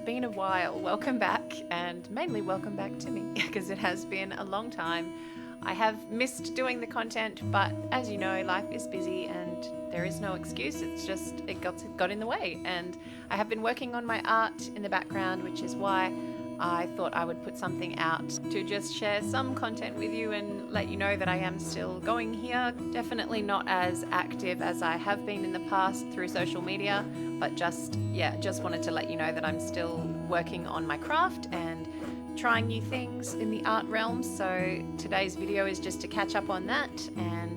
been a while. Welcome back, and mainly welcome back to me, because it has been a long time. I have missed doing the content, but as you know, life is busy and there is no excuse. It's just it got in the way, and I have been working on my art in the background, which is why I thought I would put something out to just share some content with you and let you know that I am still going here. Definitely not as active as I have been in the past through social media, but just wanted to let you know that I'm still working on my craft and trying new things in the art realm. So today's video is just to catch up on that and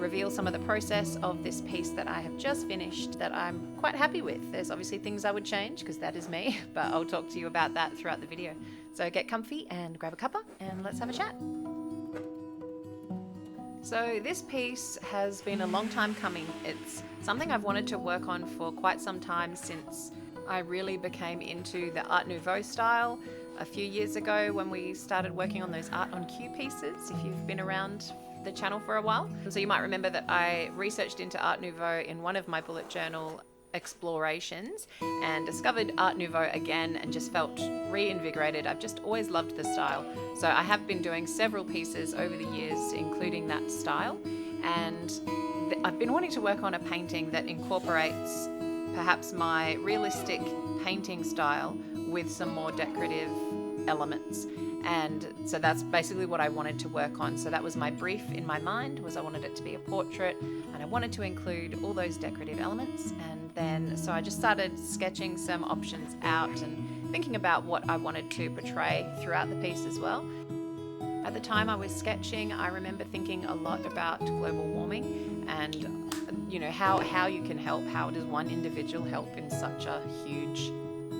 reveal some of the process of this piece that I have just finished that I'm quite happy with. There's obviously things I would change because that is me, but I'll talk to you about that throughout the video. So get comfy and grab a cuppa and let's have a chat. So this piece has been a long time coming. It's something I've wanted to work on for quite some time since I really became into the Art Nouveau style a few years ago when we started working on those Art on Cue pieces, if you've been around the channel for a while. So you might remember that I researched into Art Nouveau in one of my bullet journal explorations and discovered Art Nouveau again and just felt reinvigorated. I've just always loved the style. So I have been doing several pieces over the years, including that style. And I've been wanting to work on a painting that incorporates perhaps my realistic painting style with some more decorative elements. And so that's basically what I wanted to work on. So that was my brief in my mind, was I wanted it to be a portrait and I wanted to include all those decorative elements. And then so I just started sketching some options out and thinking about what I wanted to portray throughout the piece as well. At the time I was sketching, I remember thinking a lot about global warming and how you can help. How does one individual help in such a huge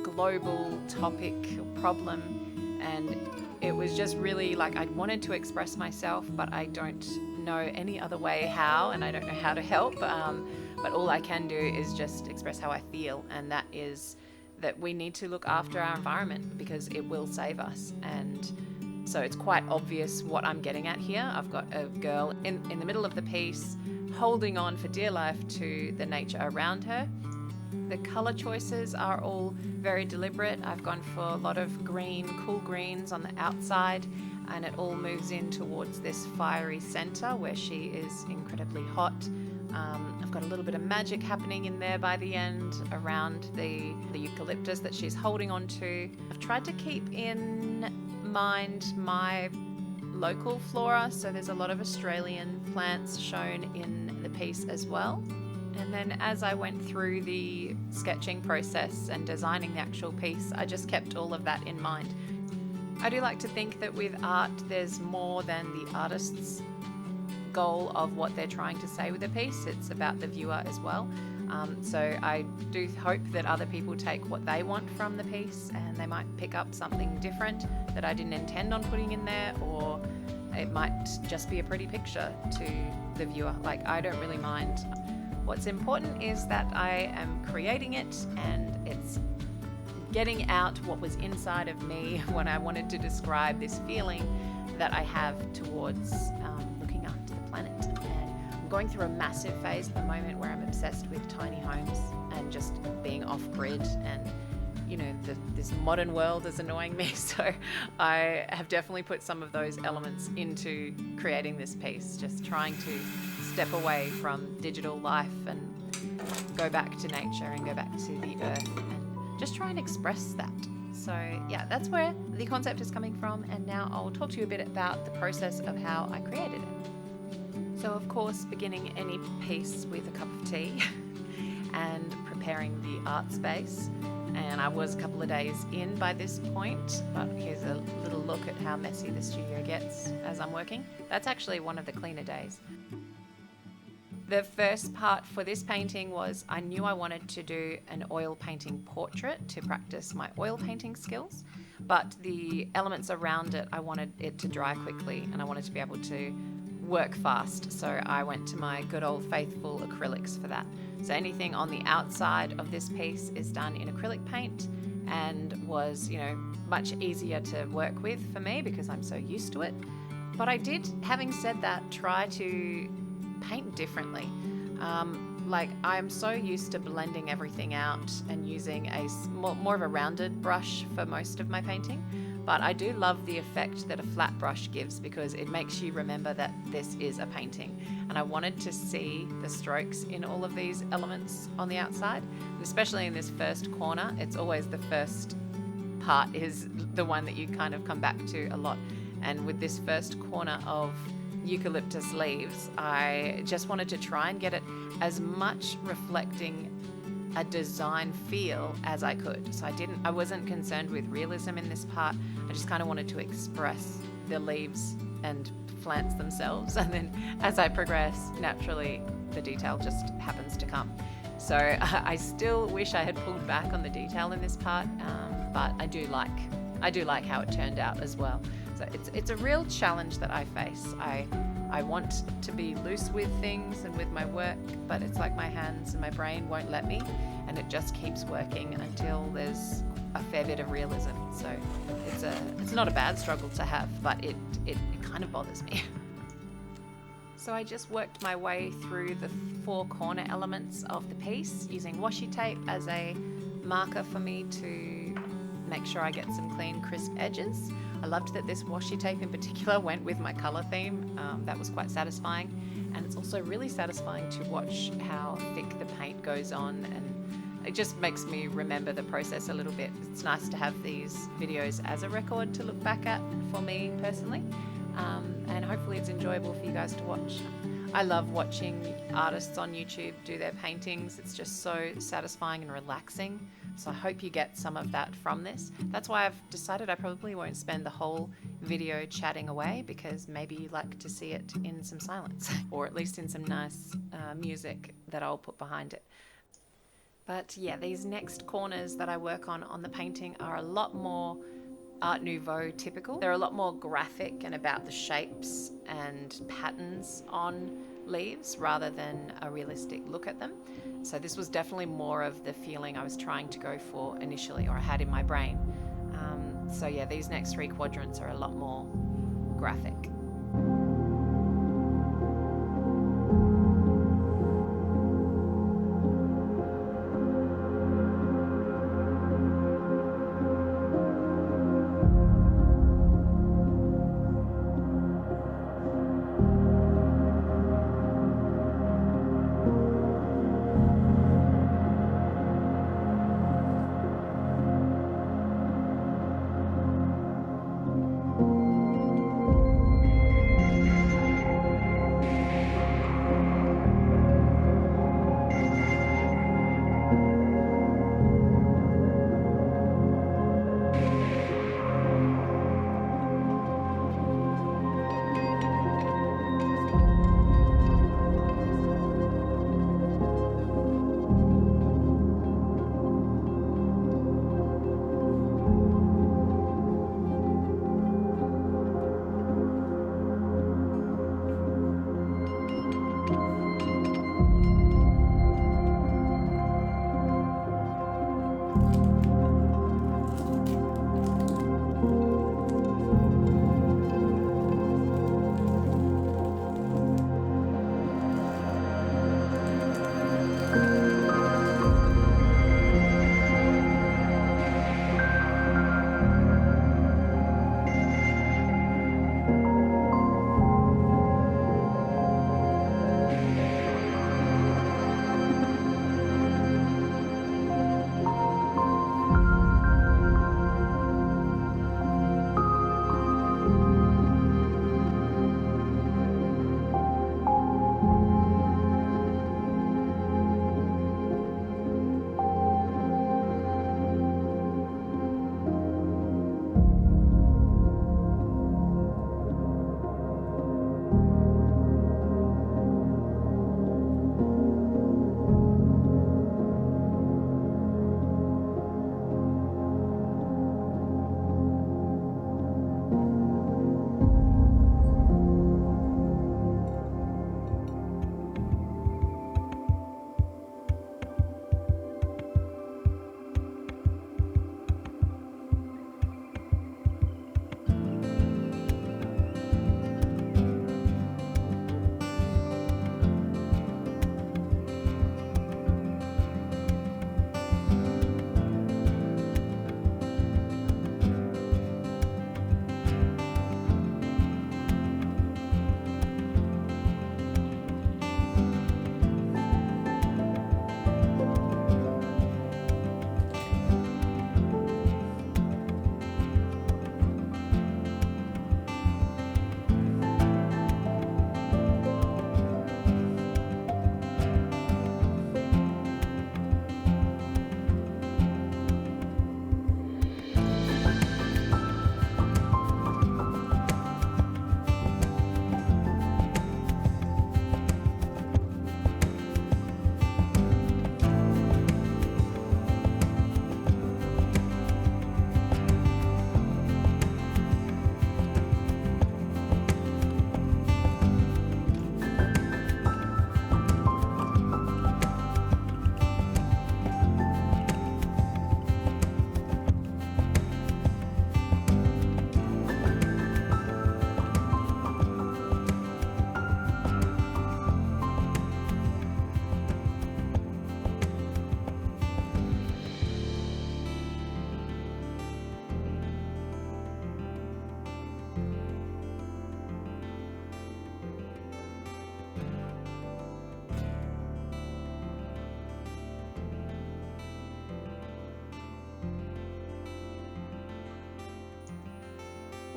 global topic or problem? And it was just really like I wanted to express myself, but I don't know any other way how, and I don't know how to help. But all I can do is just express how I feel, and that is that we need to look after our environment because it will save us. And so it's quite obvious what I'm getting at here. I've got a girl in the middle of the piece holding on for dear life to the nature around her. The color choices are all very deliberate. I've gone for a lot of green, cool greens on the outside, and it all moves in towards this fiery center where she is incredibly hot. I've got a little bit of magic happening in there by the end around the eucalyptus that she's holding on to. I've tried to keep in mind my local flora, so there's a lot of Australian plants shown in the piece as well. And then as I went through the sketching process and designing the actual piece, I just kept all of that in mind. I do like to think that with art, there's more than the artist's goal of what they're trying to say with the piece. It's about the viewer as well. So I do hope that other people take what they want from the piece and they might pick up something different that I didn't intend on putting in there, or it might just be a pretty picture to the viewer. Like, I don't really mind. What's important is that I am creating it and it's getting out what was inside of me when I wanted to describe this feeling that I have towards looking after the planet. And I'm going through a massive phase at the moment where I'm obsessed with tiny homes and just being off-grid, and this modern world is annoying me, so I have definitely put some of those elements into creating this piece, just trying to step away from digital life and go back to nature and go back to the earth and just try and express that. So yeah, that's where the concept is coming from, and now I'll talk to you a bit about the process of how I created it. So of course, beginning any piece with a cup of tea and preparing the art space. And I was a couple of days in by this point, but here's a little look at how messy the studio gets as I'm working. That's actually one of the cleaner days. The first part for this painting was I knew I wanted to do an oil painting portrait to practice my oil painting skills, but the elements around it, I wanted it to dry quickly and I wanted to be able to work fast. So I went to my good old faithful acrylics for that. So anything on the outside of this piece is done in acrylic paint and was, much easier to work with for me because I'm so used to it. But I did, having said that, try to paint differently. like, I'm so used to blending everything out and using more of a rounded brush for most of my painting. But I do love the effect that a flat brush gives, because it makes you remember that this is a painting. And I wanted to see the strokes in all of these elements on the outside, especially in this first corner. It's always the first part is the one that you kind of come back to a lot. And with this first corner of eucalyptus leaves, I just wanted to try and get it as much reflecting a design feel as I could. So I wasn't concerned with realism in this part. I just kind of wanted to express the leaves and plants themselves, and then as I progress, naturally the detail just happens to come. So I still wish I had pulled back on the detail in this part, but I do like how it turned out as well. So it's a real challenge that I face. I want to be loose with things and with my work, but it's like my hands and my brain won't let me, and it just keeps working until there's a fair bit of realism. So it's not a bad struggle to have, but it kind of bothers me. So I just worked my way through the 4 corner elements of the piece using washi tape as a marker for me to make sure I get some clean, crisp edges. I loved that this washi tape in particular went with my colour theme. That was quite satisfying. And it's also really satisfying to watch how thick the paint goes on, and it just makes me remember the process a little bit. It's nice to have these videos as a record to look back at for me personally. And hopefully it's enjoyable for you guys to watch. I love watching artists on YouTube do their paintings. It's just so satisfying and relaxing. So I hope you get some of that from this. That's why I've decided I probably won't spend the whole video chatting away, because maybe you like to see it in some silence, or at least in some nice music that I'll put behind it. But yeah, these next corners that I work on the painting are a lot more Art Nouveau typical. They're a lot more graphic and about the shapes and patterns on leaves rather than a realistic look at them. So this was definitely more of the feeling I was trying to go for initially, or I had in my brain. So yeah, these next 3 quadrants are a lot more graphic.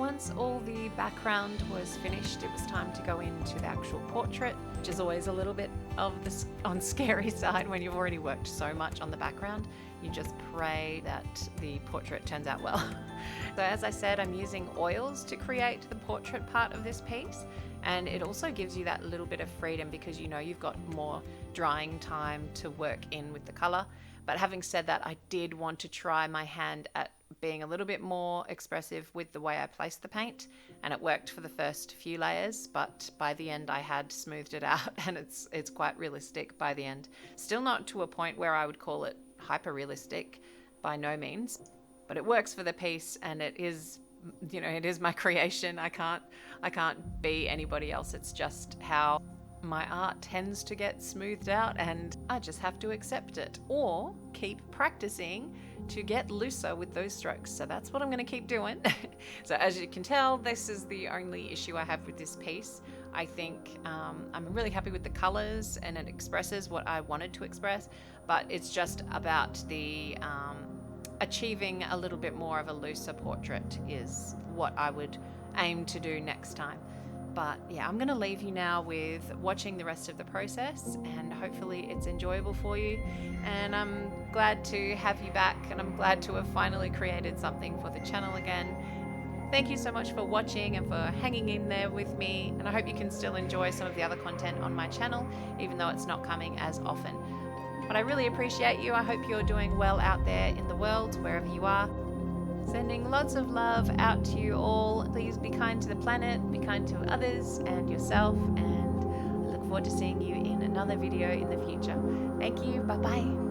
Once all the background was finished, it was time to go into the actual portrait, which is always a little bit of the scary side when you've already worked so much on the background. You just pray that the portrait turns out well. So as I said, I'm using oils to create the portrait part of this piece, and it also gives you that little bit of freedom because you know you've got more drying time to work in with the color. But having said that, I did want to try my hand at being a little bit more expressive with the way I placed the paint, and it worked for the first few layers, but by the end I had smoothed it out and it's quite realistic by the end. Still not to a point where I would call it hyper realistic, by no means, but it works for the piece, and it is, you know, it is my creation. I can't be anybody else. It's just how my art tends to get smoothed out, and I just have to accept it or keep practicing to get looser with those strokes. So that's what I'm going to keep doing. So as you can tell, this is the only issue I have with this piece. I think I'm really happy with the colors and it expresses what I wanted to express, but it's just about the achieving a little bit more of a looser portrait is what I would aim to do next time. But yeah, I'm going to leave you now with watching the rest of the process, and hopefully it's enjoyable for you. And I'm glad to have you back, and I'm glad to have finally created something for the channel again. Thank you so much for watching and for hanging in there with me, and I hope you can still enjoy some of the other content on my channel, even though it's not coming as often. But I really appreciate you. I hope you're doing well out there in the world, wherever you are. Sending lots of love out to you all. Please be kind to the planet, be kind to others and yourself, and I look forward to seeing you in another video in the future. Thank you. Bye bye.